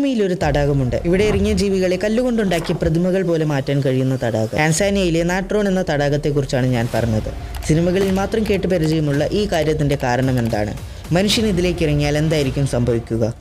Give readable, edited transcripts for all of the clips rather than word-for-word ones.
മരുഭൂമിയിൽ ഒരു തടാകമുണ്ട്. ഇവിടെ ഇറങ്ങിയ ജീവികളെ കല്ലുകൊണ്ടുണ്ടാക്കിയ പ്രതിമകൾ പോലെ മാറ്റാൻ കഴിയുന്ന തടാകം. ടാൻസാനിയയിലെ നാട്രോൺ എന്ന തടാകത്തെക്കുറിച്ചാണ് ഞാൻ പറഞ്ഞത്. സിനിമകളിൽ മാത്രം കേട്ട് പരിചയമുള്ള ഈ കാര്യത്തിന്റെ കാരണം എന്താണ്? മനുഷ്യൻ ഇതിലേക്ക് ഇറങ്ങിയാൽ എന്തായിരിക്കും സംഭവിക്കുക?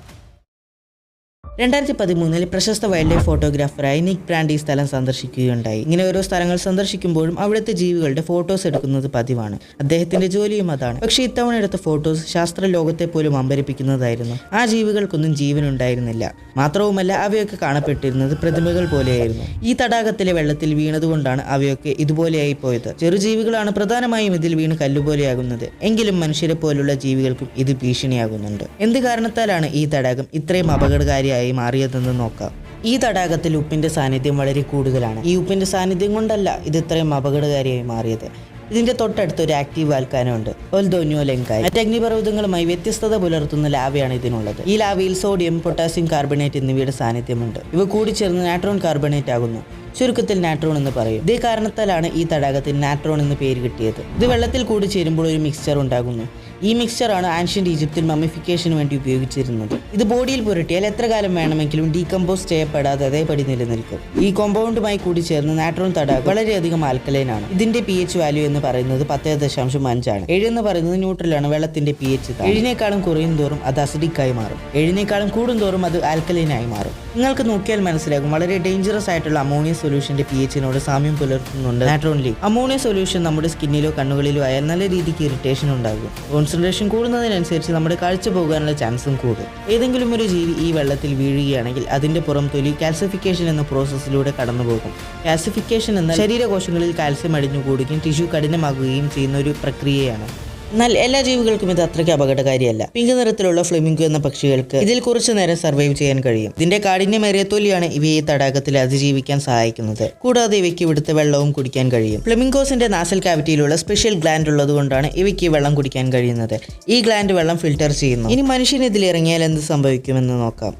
2013 പ്രശസ്ത വൈൽഡ് ലൈഫ് ഫോട്ടോഗ്രാഫറായ നിക് ബ്രാൻഡ് ഈ സ്ഥലം സന്ദർശിക്കുകയുണ്ടായി. ഇങ്ങനെ ഓരോ സ്ഥലങ്ങൾ സന്ദർശിക്കുമ്പോഴും അവിടുത്തെ ജീവികളുടെ ഫോട്ടോസ് എടുക്കുന്നത് പതിവാണ്. അദ്ദേഹത്തിന്റെ ജോലിയും അതാണ്. പക്ഷേ ഇത്തവണ എടുത്ത ഫോട്ടോസ് ശാസ്ത്ര ലോകത്തെ പോലും അമ്പരിപ്പിക്കുന്നതായിരുന്നു. ആ ജീവികൾക്കൊന്നും ജീവനുണ്ടായിരുന്നില്ല. മാത്രവുമല്ല, അവയൊക്കെ കാണപ്പെട്ടിരുന്നത് പ്രതിമകൾ പോലെയായിരുന്നു. ഈ തടാകത്തിലെ വെള്ളത്തിൽ വീണതുകൊണ്ടാണ് അവയൊക്കെ ഇതുപോലെയായി പോയത്. ചെറുജീവികളാണ് പ്രധാനമായും ഇതിൽ വീണ് കല്ലുപോലെയാകുന്നത്. എങ്കിലും മനുഷ്യരെ പോലുള്ള ജീവികൾക്കും ഇത് ഭീഷണിയാകുന്നുണ്ട്. എന്ത് കാരണത്താലാണ് ഈ തടാകം ഇത്രയും അപകടകാരിയായി മാറിയതെന്ന് നോക്കാം. ഈ തടാകത്തിൽ ഉപ്പിന്റെ സാന്നിധ്യം വളരെ കൂടുതലാണ്. ഈ ഉപ്പിന്റെ സാന്നിധ്യം കൊണ്ടല്ല ഇത് ഇത്രയും അപകടകാരിയായി മാറിയത്. ഇതിന്റെ തൊട്ടടുത്ത് ഒരു ആക്റ്റീവ് വാൽക്കാനോ ഉണ്ട്, ഒൽദോന്യോലെങ്കായ്. മറ്റ് അഗ്നിപർവ്വതങ്ങളുമായി വ്യത്യസ്തത പുലർത്തുന്ന ലാവയാണ് ഇതിനുള്ളത്. ഈ ലാവയിൽ സോഡിയം, പൊട്ടാസ്യം കാർബണേറ്റ് എന്നിവയുടെ സാന്നിധ്യമുണ്ട്. ഇവ കൂടിച്ചേർന്ന് നാട്രോൺ കാർബണേറ്റ് ആകുന്നു. ചുരുക്കത്തിൽ നാട്രോൺ എന്ന് പറയും. ഇതേ കാരണത്താലാണ് ഈ തടാകത്തിന് നാട്രോൺ എന്ന് പേര് കിട്ടിയത്. ഇത് വെള്ളത്തിൽ കൂടി ചേരുമ്പോൾ ഒരു മിക്സ്ചർ ഉണ്ടാകുന്നു. ഈ മിക്സ്ചറാണ് ആൻഷ്യന്റ് ഈജിപ്തിൽ മമ്മിഫിക്കേഷന് വേണ്ടി ഉപയോഗിച്ചിരുന്നത്. ഇത് ബോഡിയിൽ പുരട്ടിയാൽ എത്ര കാലം വേണമെങ്കിലും ഡീകമ്പോസ് ചെയ്യപ്പെടാതെ അതേപടി നിലനിൽക്കും. ഈ കോമ്പൗണ്ടുമായി കൂടി ചേർന്ന് നാട്രോൺ തടാകം വളരെയധികം ആൽക്കലൈനാണ്. ഇതിന്റെ pH വാല്യൂ എന്ന് പറയുന്നത് 10.5 ആണ്. 7 എന്ന് പറയുന്നത് ന്യൂട്രലാണ്. വെള്ളത്തിന്റെ pH 7നേക്കാളും കുറയും തോറും അത് അസിഡിക് ആയി മാറും. 7നേക്കാളും കൂടും തോറും അത് ആൽക്കലൈനായി മാറും. നിങ്ങൾക്ക് നോക്കിയാൽ മനസ്സിലാകും, വളരെ ഡേഞ്ചറസ് ആയിട്ടുള്ള അമോണിയ സൊല്യൂഷന്റെ pHനോട് സാമ്യം പുലർത്തുന്നുണ്ട് നാട്രോൺ ലീഗ്. അമോണിയ സൊല്യൂഷൻ നമ്മുടെ സ്കിന്നിലോ കണ്ണുകളിലോ ആയാൽ നല്ല രീതിക്ക് ഇറിറ്റേഷൻ ഉണ്ടാകും. കോൺസെൻട്രേഷൻ കൂടുന്നതിനനുസരിച്ച് നമ്മുടെ കാഴ്ച പോകാനുള്ള ചാൻസും കൂടും. ഏതെങ്കിലും ഒരു ജീവി ഈ വെള്ളത്തിൽ വീഴുകയാണെങ്കിൽ അതിന്റെ പുറം തൊലി കാൽസിഫിക്കേഷൻ എന്ന പ്രോസസ്സിലൂടെ കടന്നുപോകും. കാൽസിഫിക്കേഷൻ എന്നാൽ ശരീരകോശങ്ങളിൽ കാൽസ്യം അടിഞ്ഞുകൂടുകയും ടിഷ്യൂ കഠിനമാകുകയും ചെയ്യുന്ന ഒരു പ്രക്രിയയാണ്. എന്നാൽ എല്ലാ ജീവികൾക്കും ഇത് അത്രയ്ക്ക് അപകടകാരിയല്ല. പിങ്ക് നിറത്തിലുള്ള ഫ്ലെമിംഗോ എന്ന പക്ഷികൾക്ക് ഇതിൽ കുറച്ചു നേരം സർവൈവ് ചെയ്യാൻ കഴിയും. ഇതിന്റെ കാഠിന്യമേറിയ തൊലിയാണ് ഇവയെ തടാകത്തിൽ അതിജീവിക്കാൻ സഹായിക്കുന്നത്. കൂടാതെ ഇവയ്ക്ക് ഇവിടുത്തെ വെള്ളവും കുടിക്കാൻ കഴിയും. ഫ്ലെമിംഗോസിന്റെ നാസൽ കാവിറ്റിയിലുള്ള സ്പെഷ്യൽ ഗ്ലാൻഡ് ഉള്ളതുകൊണ്ടാണ് ഇവയ്ക്ക് വെള്ളം കുടിക്കാൻ കഴിയുന്നത്. ഈ ഗ്ലാൻഡ് വെള്ളം ഫിൽട്ടർ ചെയ്യുന്നു. ഇനി മനുഷ്യന് ഇതിൽ ഇറങ്ങിയാൽ എന്ത് സംഭവിക്കുമെന്ന് നോക്കാം.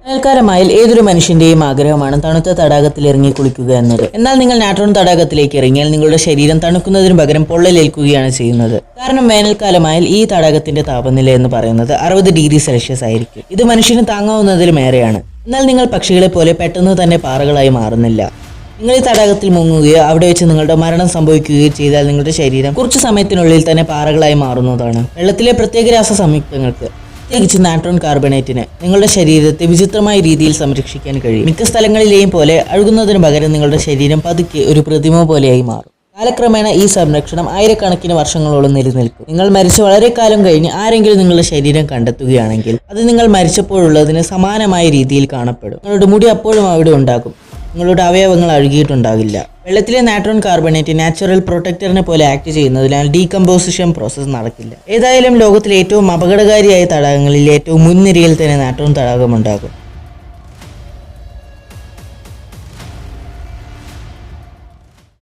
വേനൽക്കാലമായാൽ ഏതൊരു മനുഷ്യന്റെയും ആഗ്രഹമാണ് തണുത്ത തടാകത്തിൽ ഇറങ്ങി കുളിക്കുക എന്നത്. എന്നാൽ നിങ്ങൾ നാട്രോൺ തടാകത്തിലേക്ക് ഇറങ്ങിയാൽ നിങ്ങളുടെ ശരീരം തണുക്കുന്നതിന് പകരം പൊള്ളലേൽക്കുകയാണ് ചെയ്യുന്നത്. കാരണം വേനൽക്കാലമായാൽ ഈ തടാകത്തിന്റെ താപനില എന്ന് പറയുന്നത് 60°C ആയിരിക്കും. ഇത് മനുഷ്യന് താങ്ങാവുന്നതിലുമേറെയാണ്. എന്നാൽ നിങ്ങൾ പക്ഷികളെ പോലെ പെട്ടെന്ന് തന്നെ പാറകളായി മാറുന്നില്ല. നിങ്ങൾ ഈ തടാകത്തിൽ മുങ്ങുകയോ അവിടെ വെച്ച് നിങ്ങളുടെ മരണം സംഭവിക്കുകയോ ചെയ്താൽ നിങ്ങളുടെ ശരീരം കുറച്ചു സമയത്തിനുള്ളിൽ തന്നെ പാറകളായി മാറുന്നതാണ്. വെള്ളത്തിലെ പ്രത്യേക രാസ സംയുക്തങ്ങൾക്ക്, പ്രത്യേകിച്ച് നാട്രോൺ കാർബണേറ്റിന് നിങ്ങളുടെ ശരീരത്തെ വിചിത്രമായ രീതിയിൽ സംരക്ഷിക്കാൻ കഴിയും. മിക്ക സ്ഥലങ്ങളിലെയും പോലെ അഴുകുന്നതിന് പകരം നിങ്ങളുടെ ശരീരം പതുക്കെ ഒരു പ്രതിമ പോലെയായി മാറും. കാലക്രമേണ ഈ സംരക്ഷണം ആയിരക്കണക്കിന് വർഷങ്ങളോളം നിലനിൽക്കും. നിങ്ങൾ മരിച്ച് വളരെ കാലം കഴിഞ്ഞ് ആരെങ്കിലും നിങ്ങളുടെ ശരീരം കണ്ടെത്തുകയാണെങ്കിൽ അത് നിങ്ങൾ മരിച്ചപ്പോഴുള്ളതിന് സമാനമായ രീതിയിൽ കാണപ്പെടും. നിങ്ങളുടെ മുടി അപ്പോഴും അവിടെ ഉണ്ടാകും. നിങ്ങളുടെ അവയവങ്ങൾ അഴുകിയിട്ടുണ്ടാകില്ല. വെള്ളത്തിലെ നാട്രോൺ കാർബണേറ്റ് നാച്ചുറൽ പ്രൊട്ടക്ടറിനെ പോലെ ആക്ട് ചെയ്യുന്നതിനാൽ ഡീകമ്പോസിഷൻ പ്രോസസ്സ് നടക്കില്ല. ഏതായാലും ലോകത്തിലെ ഏറ്റവും അപകടകാരിയായ തടാകങ്ങളിൽ ഏറ്റവും മുൻനിരയിൽ തന്നെ നാട്രോൺ തടാകം ഉണ്ടാകും.